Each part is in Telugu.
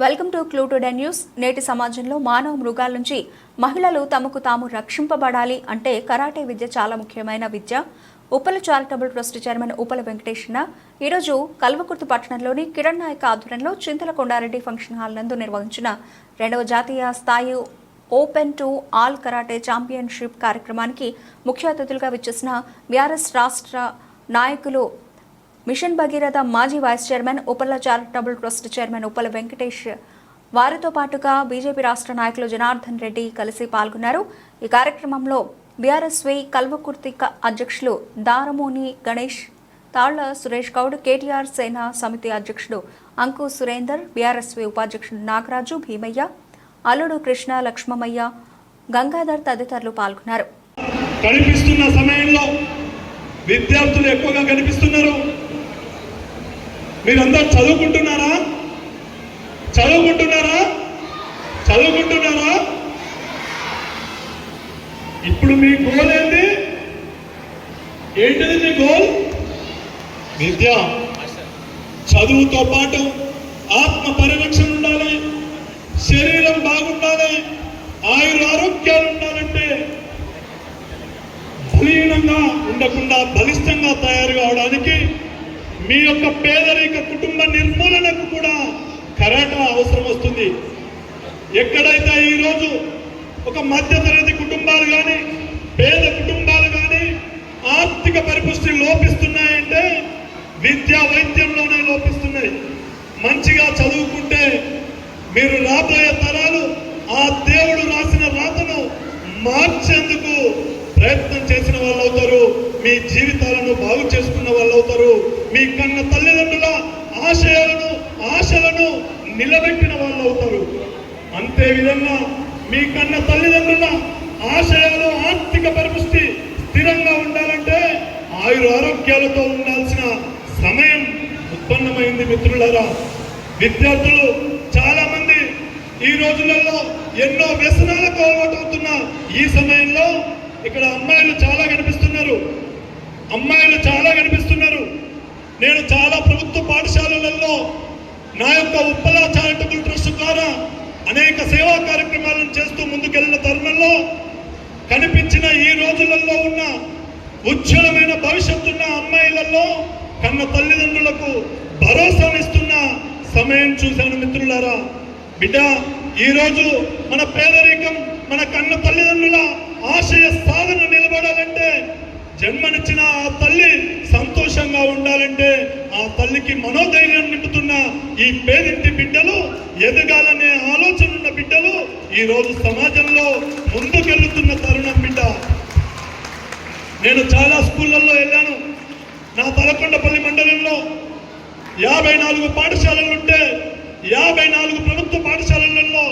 Welcome to clue today news. నేటి సమాజంలో మానవ మృగాల నుంచి మహిళలు తమకు తాము రక్షింపబడాలి అంటే కరాటే విద్య చాలా ముఖ్యమైన విద్య. Uppala charitable trust chairman Uppala Venkateshwara ఈరోజు కల్వకుర్తి పట్టణంలోని కిరణ్ నాయక్ ఆధ్వర్యంలో చింతలకొండారెడ్డి ఫంక్షన్ హాల్ నందు నిర్వహించిన 2వ జాతీయ స్థాయి open to all karate championship కార్యక్రమానికి ముఖ్య అతిథులుగా విచ్చేసిన బీఆర్ఎస్ రాష్ట్ర నాయకులు మిషన్ భగీరథ మాజీ vice chairman Uppala charitable trust chairman Uppala Venkatesh వారితో పాటుగా బీజేపీ రాష్ట్ర నాయకులు జనార్దన్ రెడ్డి కలిసి పాల్గొన్నారు. ఈ కార్యక్రమంలో బీఆర్ఎస్వి కల్వకుర్తి అధ్యక్షులు దారమోని గణేష్, తాళ్ల సురేష్ గౌడ్, కేటీఆర్ సేన సమితి అధ్యక్షుడు అంకు సురేందర్, బీఆర్ఎస్వి ఉపాధ్యక్షుడు నాగరాజు, భీమయ్య, అల్లుడు కృష్ణ, లక్ష్మమయ్య, గంగాధర్ తదితరులు పాల్గొన్నారు. కనిపిస్తున్న సమయంలో విద్యార్థులు ఎక్కువగా కనిపిస్తున్నారు. మీరందరూ చదువుకుంటున్నారా? ఇప్పుడు మీ గోల్ ఏంటి? ఏంటిది మీ గోల్? విద్య. చదువుతో పాటు ఆత్మ పరిరక్షణ ఉండాలి, శరీరం బాగుండాలి, ఆరోగ్యాలు ఉండాలంటే బలీనంగా ఉండకుండా బలిష్టంగా తయారు కావడానికి మీ యొక్క పేదరిక కుటుంబ నిర్మూలనకు కూడా కరాటే అవసరం వస్తుంది. ఎక్కడైతే ఈరోజు ఒక మధ్యతరగతి కుటుంబాలు కానీ పేద కుటుంబాలు కానీ ఆర్థిక పరిపుష్టి లోపిస్తున్నాయంటే విద్యా వైద్యంలోనే లోపిస్తున్నాయి. మంచిగా చదువుకుంటే మీరు రాబోయే తరాలు ఆ దేవుడు రాసిన రాతను మార్చేందుకు ప్రయత్నం చేసిన వాళ్ళు అవుతారు. మీ జీవితాలను బాగు చేసుకున్న వాళ్ళు అవుతారు. మీ కన్న తల్లిదండ్రుల ఆశలను నిలబెట్టిన వాళ్ళు అవుతారు. అంతే విధంగా మీ కన్న తల్లిదండ్రుల ఆశయాలు ఆర్థిక పరిపుష్టి స్థిరంగా ఉండాలంటే ఆరోగ్యాలతో ఉండాల్సిన సమయం ఉత్పన్నమైంది. మిత్రులారా, విద్యార్థులు చాలా మంది ఈ రోజులలో ఎన్నో వ్యసనాలకు అలవాటవుతున్న ఈ సమయంలో ఇక్కడ అమ్మాయిలు చాలా కనిపిస్తున్నారు. నేను చాలా ప్రభుత్వ పాఠశాలలలో నా యొక్క ఉప్పల చారిటబుల్ ట్రస్ట్ ద్వారా అనేక సేవా కార్యక్రమాలను చేస్తూ ముందుకెళ్లిన తరుణంలో కనిపించిన ఈ రోజులలో ఉన్న ఉజ్వలమైన భవిష్యత్తున్న అమ్మాయిలలో కన్న తల్లిదండ్రులకు భరోసానిస్తున్న సమయం చూశాను. మిత్రులారా, బిడ్డ, ఈరోజు మన పేదరికం మన కన్న తల్లిదండ్రుల ఆశయ సాధన నిలబడాలంటే, జన్మనిచ్చిన ఆ తల్లి సంతోషంగా ఉండాలంటే, ఆ తల్లికి మనోధైర్యం నింపుతున్న ఈ పేదింటి బిడ్డలు, ఎదగాలనే ఆలోచన ఉన్న బిడ్డలు ఈరోజు సమాజంలో ముందుకెళ్తున్న తరుణం. బిడ్డ, నేను చాలా స్కూళ్ళల్లో వెళ్ళాను. నా తలకొండపల్లి మండలంలో 54 పాఠశాలలుంటే 54 ప్రభుత్వ పాఠశాలలలో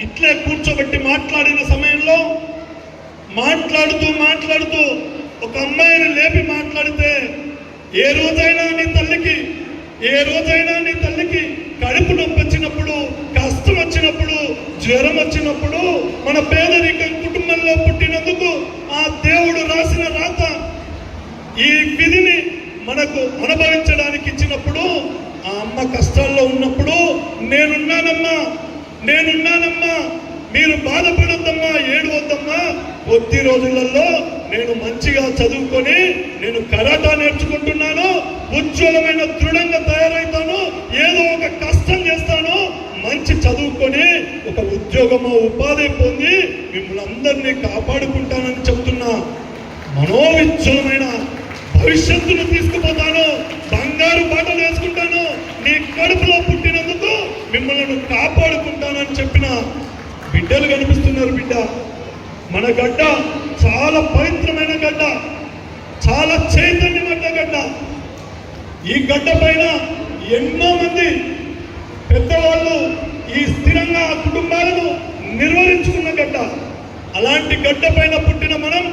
ఇట్లే కూర్చోబెట్టి మాట్లాడిన సమయంలో మాట్లాడుతూ ఒక అమ్మాయిని లేపి మాట్లాడితే, ఏ రోజైనా నీ తల్లికి కడుపు నొప్పి వచ్చినప్పుడు, కష్టం వచ్చినప్పుడు, జ్వరం వచ్చినప్పుడు, మన పేదరిక కుటుంబంలో పుట్టినందుకు ఆ దేవుడు రాసిన రాత ఈ విధిని మనకు అనుభవించడానికి ఇచ్చినప్పుడు, ఆ అమ్మ కష్టాల్లో ఉన్నప్పుడు నేనున్నానమ్మా, మీరు బాధపడొద్దమ్మా, ఏడవద్దమ్మా, కొద్ది రోజులలో నేను మంచిగా చదువుకొని నేను కరాటా నేర్చుకుంటున్నాను, ఉజ్వలమైన దృఢంగా తయారైతాను, ఏదో ఒక కష్టం చేస్తాను, మంచి చదువుకొని ఒక ఉద్యోగమో ఉపాధి పొంది మిమ్మల్ని అందరినీ కాపాడుకుంటానని చెప్తున్నా. మనోవిజ్వలమైన భవిష్యత్తును తీసుకుపోతాను, బంగారు బాటలు వేసుకుంటాను, నీ కడుపులో పుట్టినందుకు మిమ్మల్ని కాపాడుకుంటానని చెప్పిన బిడ్డలు కనిపిస్తున్నారు. బిడ్డ, మన గడ్డ చాలా పవిత్రమైన గడ్డ, చాలా చైతన్యమైన గడ్డ. ఈ గడ్డ పైన ఎన్నో మంది పెద్దవాళ్ళు ఈ స్థిరంగా కుటుంబాలను నిర్వహించుకున్న గడ్డ. అలాంటి గడ్డ పైన పుట్టిన మనం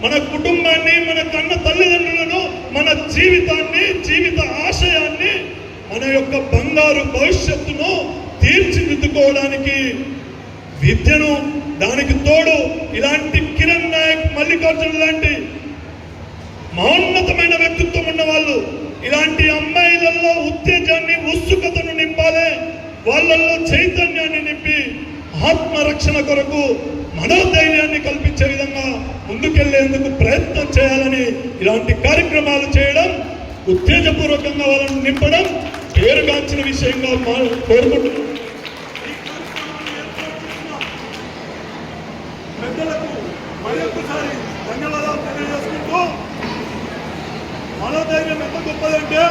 మన కుటుంబాన్ని, మన కన్న తల్లిదండ్రులను, మన జీవితాన్ని, జీవిత ఆశయాన్ని, మన యొక్క బంగారు భవిష్యత్తును తీర్చిదిద్దుకోవడానికి విద్యను, దానికి తోడు ఇలాంటి కిరణ్ నాయక్, మల్లికార్జున లాంటి మహోన్నతమైన వ్యక్తిత్వం ఉన్న వాళ్ళు ఇలాంటి అమ్మాయిలలో ఉత్తేజాన్ని, ఉత్సుకతను నింపాలి. వాళ్ళల్లో చైతన్యాన్ని నింపి ఆత్మరక్షణ కొరకు మనోధైర్యాన్ని కల్పించే విధంగా ముందుకెళ్లేందుకు ప్రయత్నం చేయాలని ఇలాంటి కార్యక్రమాలు చేయడం, ఉత్తేజపూర్వకంగా వాళ్ళని నింపడం పేరుగాంచిన విషయంగా కోరుకుంటున్నాం. పెద్దలకు మరొకసారి ధన్యవాదాలు తెలియజేసుకుంటూ, మనోధైర్యం ఎంత గొప్పదంటే